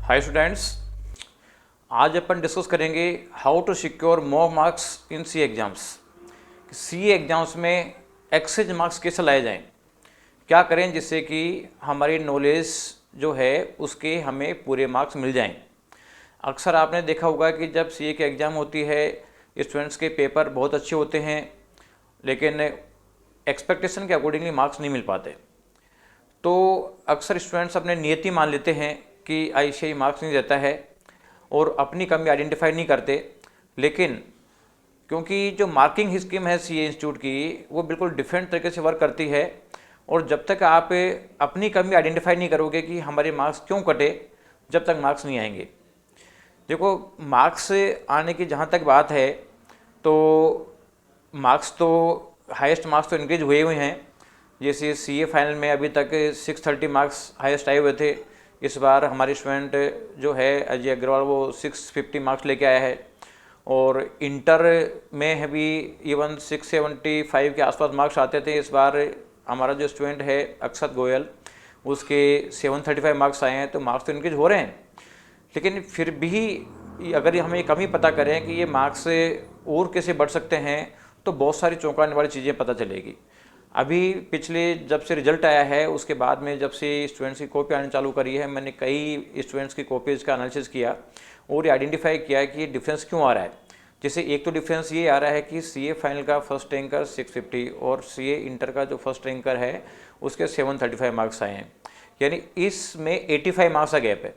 हाय students, आज अपन discuss करेंगे how to secure more marks in C exams. C exams में एक्सेज मार्क्स कैसे लाए जाएं, क्या करें जिससे कि हमारी नॉलेज जो है उसके हमें पूरे मार्क्स मिल जाएं। अक्सर आपने देखा होगा कि जब सी ए की एग्ज़ाम होती है स्टूडेंट्स के पेपर बहुत अच्छे होते हैं, लेकिन एक्सपेक्टेशन के अकॉर्डिंगली मार्क्स नहीं मिल पाते। तो अक्सर स्टूडेंट्स अपने नियति मान लेते हैं कि ICAI मार्क्स नहीं देता है और अपनी कमी आइडेंटिफाई नहीं करते। लेकिन क्योंकि जो मार्किंग स्कीम है CA इंस्टीट्यूट की, वो बिल्कुल डिफरेंट तरीके से वर्क करती है, और जब तक आप अपनी कमी आइडेंटिफाई नहीं करोगे कि हमारे मार्क्स क्यों कटे, जब तक मार्क्स नहीं आएंगे। देखो, मार्क्स आने की जहाँ तक बात है, तो मार्क्स तो हाईएस्ट मार्क्स तो इंक्रीज हुए हुए हैं। जैसे CA फाइनल में अभी तक 630 मार्क्स हाईएस्ट आए हुए थे। इस बार हमारे स्टूडेंट जो है अजय अग्रवाल, वो 650 मार्क्स लेके आया है। और इंटर में अभी इवन 675 के आसपास मार्क्स आते थे। इस बार हमारा जो स्टूडेंट है अक्षत गोयल, उसके 735 मार्क्स आए हैं। तो मार्क्स तो इंक्रीज हो रहे हैं, लेकिन फिर भी अगर हमें कमी पता करें कि ये मार्क्स और कैसे बढ़ सकते हैं, तो बहुत सारी चौंकाने वाली चीज़ें पता चलेगी। अभी पिछले जब से रिजल्ट आया है, उसके बाद में जब से स्टूडेंट्स की कॉपी आने चालू करी है, मैंने कई स्टूडेंट्स की कॉपीज़ का एनालिसिस किया और ये आइडेंटिफाई किया कि ये डिफरेंस क्यों आ रहा है। जैसे एक तो डिफरेंस ये आ रहा है कि CA फाइनल का फर्स्ट रैंकर 650 और CA इंटर का जो फर्स्ट रैंकर है उसके 735 मार्क्स आए हैं, यानी इसमें 85 मार्क्स का गैप है।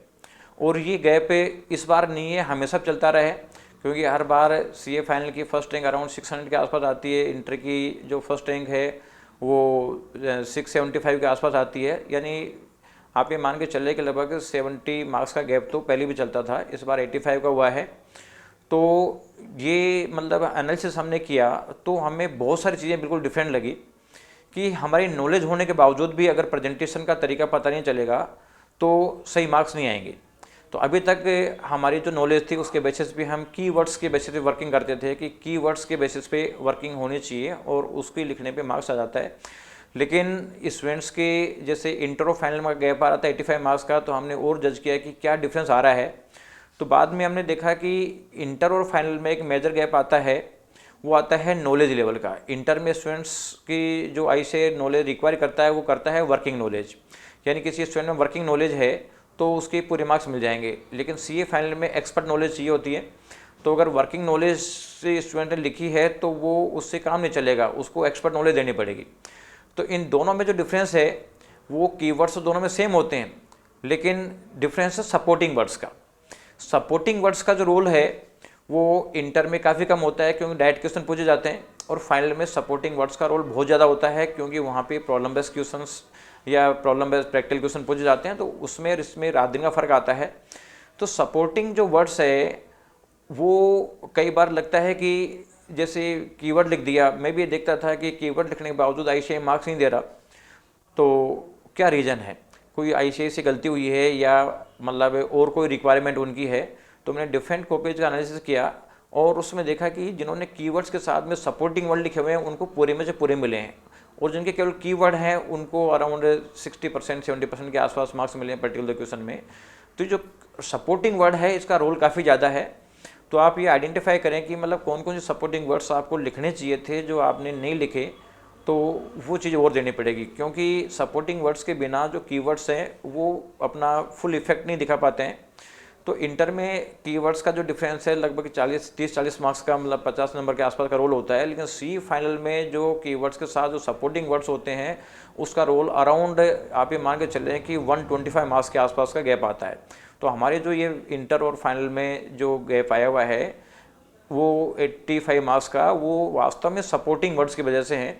और ये गैप इस बार नहीं है, हमेशा चलता रहे, क्योंकि हर बार CA फाइनल की फर्स्ट रैंक अराउंड 600 के आसपास आती है। इंटर की जो फर्स्ट रैंक है वो 675 के आसपास आती है। यानी आप ये मान के चले कि लगभग 70 मार्क्स का गैप तो पहले भी चलता था, इस बार 85 का हुआ है। तो ये मतलब एनालिसिस हमने किया तो हमें बहुत सारी चीज़ें बिल्कुल डिफरेंट लगी कि हमारी नॉलेज होने के बावजूद भी अगर प्रेजेंटेशन का तरीका पता नहीं चलेगा तो सही मार्क्स नहीं आएंगे। तो अभी तक हमारी जो नॉलेज थी उसके बेसिस पे हम कीवर्ड्स के बेसिस पे वर्किंग करते थे कि कीवर्ड्स के बेसिस पे वर्किंग होनी चाहिए और उसके लिखने पे मार्क्स आ जाता है। लेकिन स्टूडेंट्स के जैसे इंटर और फाइनल में गैप आ रहा था 85 मार्क्स का, तो हमने और जज किया कि क्या डिफरेंस आ रहा है। तो बाद में हमने देखा कि इंटर और फाइनल में एक मेजर गैप आता है, वो आता है नॉलेज लेवल का। इंटर में स्टूडेंट्स की जो ICAI नॉलेज रिक्वायर करता है वो करता है वर्किंग नॉलेज, यानी किसी स्टूडेंट में वर्किंग नॉलेज है तो उसके पूरे मार्क्स मिल जाएंगे। लेकिन CA फाइनल में एक्सपर्ट नॉलेज चाहिए होती है, तो अगर वर्किंग नॉलेज से स्टूडेंट ने लिखी है तो वो उससे काम नहीं चलेगा, उसको एक्सपर्ट नॉलेज देनी पड़ेगी। तो इन दोनों में जो डिफरेंस है, वो कीवर्ड्स तो दोनों में सेम होते हैं, लेकिन डिफरेंस है सपोर्टिंग वर्ड्स का। सपोर्टिंग वर्ड्स का जो रोल है वो इंटर में काफ़ी कम होता है, क्योंकि डायरेक्ट क्वेश्चन पूछे जाते हैं, और फाइनल में सपोर्टिंग वर्ड्स का रोल बहुत ज़्यादा होता है, क्योंकि वहाँ पे प्रॉब्लम बेस्ड क्वेश्चंस या प्रॉब्लम बेस्ड प्रैक्टिकल क्वेश्चन पूछे जाते हैं। तो उसमें और इसमें रात दिन का फ़र्क आता है। तो सपोर्टिंग जो वर्ड्स है वो कई बार लगता है कि जैसे कीवर्ड लिख दिया, मैं भी ये देखता था कि कीवर्ड लिखने के बावजूद ICAI मार्क्स नहीं दे रहा, तो क्या रीज़न है, कोई ICAI से गलती हुई है या मतलब और कोई रिक्वायरमेंट उनकी है। तो मैंने डिफरेंट कॉपीज का एनालिसिस किया और उसमें देखा कि जिन्होंने कीवर्ड्स के साथ में सपोर्टिंग वर्ड लिखे हुए हैं उनको पूरे में से पूरे मिले हैं, और जिनके केवल कीवर्ड हैं उनको अराउंड 60% 70% के आसपास मार्क्स मिले हैं पर्टिकुलर क्वेश्चन में। तो जो सपोर्टिंग वर्ड है इसका रोल काफ़ी ज़्यादा है। तो आप ये आइडेंटिफाई करें कि मतलब कौन कौन से सपोर्टिंग वर्ड्स आपको लिखने चाहिए थे जो आपने नहीं लिखे, तो वो चीज़ और देनी पड़ेगी, क्योंकि सपोर्टिंग वर्ड्स के बिना जो कीवर्ड्स हैं वो अपना फुल इफेक्ट नहीं दिखा पाते हैं। तो इंटर में कीवर्ड्स का जो डिफरेंस है लगभग 30-40 मार्क्स का, मतलब 50 नंबर के आसपास का रोल होता है। लेकिन CA फाइनल में जो कीवर्ड्स के साथ जो सपोर्टिंग वर्ड्स होते हैं उसका रोल अराउंड आप ये मान के चलें कि 125 मार्क्स के आसपास का गैप आता है। तो हमारे जो ये इंटर और फाइनल में जो गैप आया हुआ है वो 85 मार्क्स का, वो वास्तव में सपोर्टिंग वर्ड्स की वजह से हैं।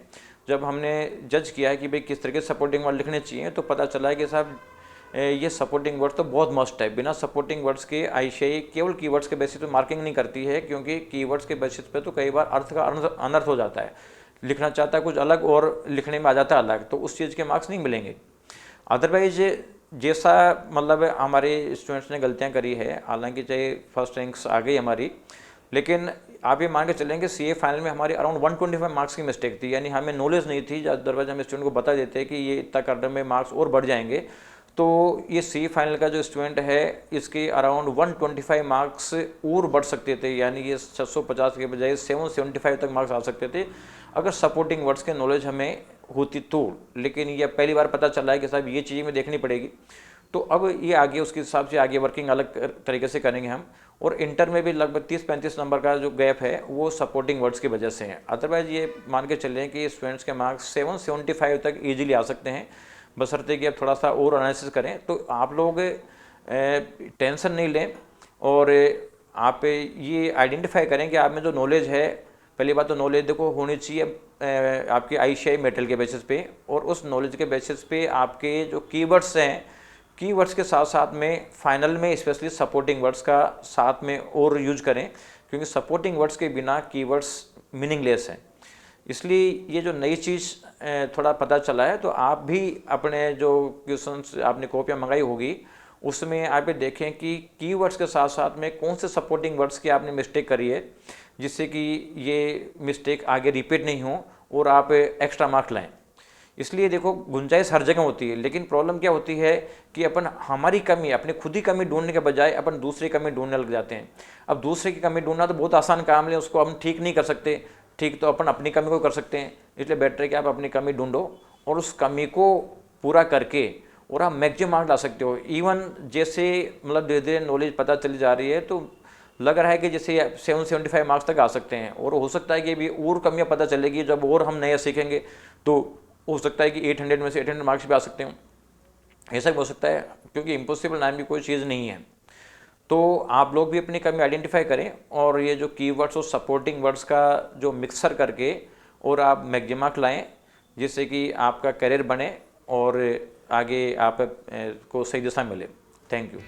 जब हमने जज किया है कि भाई किस तरीके से सपोर्टिंग वर्ड लिखने चाहिए, तो पता चला है कि साहब ये सपोर्टिंग वर्ड्स तो बहुत मस्ट है। बिना सपोर्टिंग वर्ड्स के ICAI केवल कीवर्ड्स के बेसिस पे मार्किंग नहीं करती है, क्योंकि कीवर्ड्स के बेसिस पे तो कई बार अर्थ का अनर्थ हो जाता है, लिखना चाहता है कुछ अलग और लिखने में आ जाता है अलग, तो उस चीज़ के मार्क्स नहीं मिलेंगे। अदरवाइज जैसा मतलब हमारे स्टूडेंट्स ने गलतियाँ करी है, हालांकि चाहे फर्स्ट रैंक्स आ गई हमारी, लेकिन आप ये मान के चलेंगे CA फाइनल में हमारी अराउंड 125 मार्क्स की मिस्टेक थी, यानी हमें नॉलेज नहीं थी। अदरवाइज हम स्टूडेंट को बता देते कि ये इतना करने में मार्क्स और बढ़ जाएंगे, तो ये सी फाइनल का जो स्टूडेंट है इसके अराउंड 125 मार्क्स और बढ़ सकते थे, यानी ये 650 के बजाय 775 तक मार्क्स आ सकते थे अगर सपोर्टिंग वर्ड्स के नॉलेज हमें होती तो। लेकिन ये पहली बार पता चला है कि साहब ये चीज़ में देखनी पड़ेगी, तो अब ये आगे उसके हिसाब से आगे वर्किंग अलग तरीके से करेंगे हम। और इंटर में भी लगभग 30-35 नंबर का जो गैप है वो सपोर्टिंग वर्ड्स की वजह से है। अदरवाइज ये मान के चलें कि स्टूडेंट्स के मार्क्स 775 तक ईजिली आ सकते हैं, बशर्ते कि अब थोड़ा सा और एनालिसिस करें। तो आप लोग टेंशन नहीं लें और आप ये आइडेंटिफाई करें कि आप में जो नॉलेज है, पहली बात तो नॉलेज देखो होनी चाहिए आपके आईसीआई मेटल के बेसिस पे, और उस नॉलेज के बेसिस पे आपके जो कीवर्ड्स हैं, कीवर्ड्स के साथ साथ में फाइनल में स्पेशली सपोर्टिंग वर्ड्स का साथ में और यूज करें, क्योंकि सपोर्टिंग वर्ड्स के बिना कीवर्ड्स मीनिंगलेस हैं। इसलिए ये जो नई चीज़ थोड़ा पता चला है, तो आप भी अपने जो क्वेश्चंस आपने कॉपियाँ मंगाई होगी उसमें आप ये देखें कि कीवर्ड्स के साथ साथ में कौन से सपोर्टिंग वर्ड्स की आपने मिस्टेक करी है, जिससे कि ये मिस्टेक आगे रिपीट नहीं हो और आप एक्स्ट्रा मार्क्स लाएं। इसलिए देखो गुंजाइश हर जगह होती है, लेकिन प्रॉब्लम क्या होती है कि अपन हमारी कमी, अपनी खुद ही कमी ढूंढने के बजाय अपन दूसरी कमी ढूंढने लग जाते हैं। अब दूसरे की कमी ढूंढना तो बहुत आसान काम है, उसको हम ठीक नहीं कर सकते, ठीक तो अपन अपनी कमी को कर सकते हैं। इसलिए बेटर है कि आप अपनी कमी ढूंढो और उस कमी को पूरा करके और आप मैक्सिमम मार्क्स ला सकते हो। इवन जैसे मतलब धीरे धीरे नॉलेज पता चली जा रही है, तो लग रहा है कि जैसे 775 मार्क्स तक आ सकते हैं, और हो सकता है कि भी और कमियां पता चलेगी जब और हम नया सीखेंगे, तो हो सकता है कि 800 में से 800 मार्क्स भी आ सकते हो। ऐसा भी हो सकता है, क्योंकि इम्पॉसिबल नाम की कोई चीज़ नहीं है। तो आप लोग भी अपनी कमी आइडेंटिफाई करें और ये जो कीवर्ड्स और सपोर्टिंग वर्ड्स का जो मिक्सर करके और आप मैक्सिमम मार्क्स लाएँ, जिससे कि आपका करियर बने और आगे आप को सही दिशा मिले। Thank you.